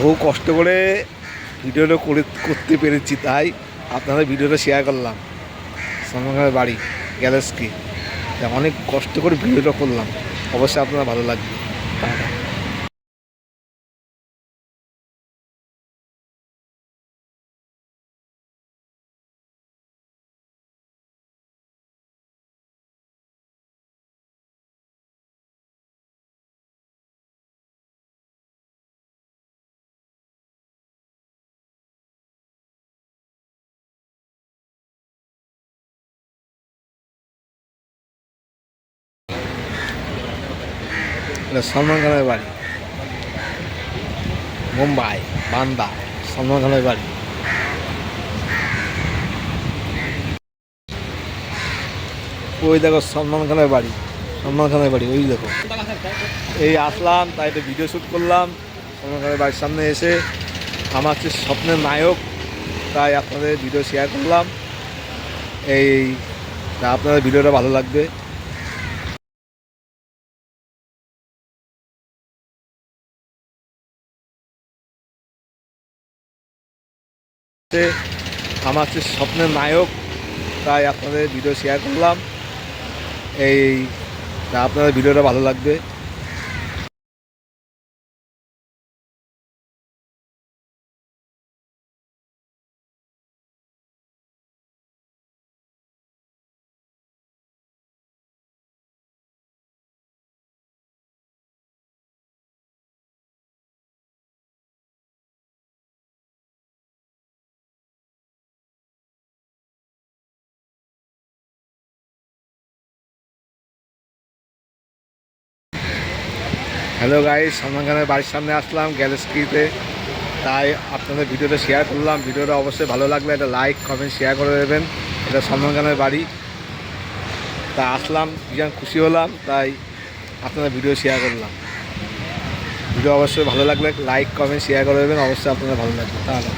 বহু কষ্ট করে ভিডিওটা করতে পেরেছি, তাই আপনাদের ভিডিওটা শেয়ার করলাম। সলমান খানের বাড়ি গ্যালেক্সি, অনেক কষ্ট করে ভিডিওটা করলাম, অবশ্যই আপনারা ভালো লাগবে। এটা সলমান খানের বাড়ি, মুম্বাই বান্দা সলমান খানের বাড়ি। ওই দেখো সলমান খানের বাড়ি, সলমান খানের বাড়ি ওই দেখো। এই আসলাম, তাই একটা ভিডিও শ্যুট করলাম সলমান খানের বাড়ির সামনে এসে। আমার হচ্ছে স্বপ্নের নায়ক, তাই আপনাদের ভিডিও শেয়ার করলাম। এই আপনাদের ভিডিওটা ভালো লাগবে। আমার হচ্ছে স্বপ্নের নায়ক, তাই আপনাদের ভিডিও শেয়ার করলাম। এই আপনাদের ভিডিওটা ভালো লাগবে। হ্যালো গাইস, সলমান খানের বাড়ির সামনে আসলাম গ্যালেক্সিতে, তাই আপনাদের ভিডিওটা শেয়ার করলাম। ভিডিওটা অবশ্যই ভালো লাগলে একটা লাইক কমেন্ট শেয়ার করে দেবেন। এটা সলমান খানের বাড়ি, তা আসলাম, ভীষণ খুশি হলাম, তাই আপনাদের ভিডিও শেয়ার করলাম। ভিডিও অবশ্যই ভালো লাগলে লাইক কমেন্ট শেয়ার করে দেবেন, অবশ্যই আপনাদের ভালো লাগবে। তাহলে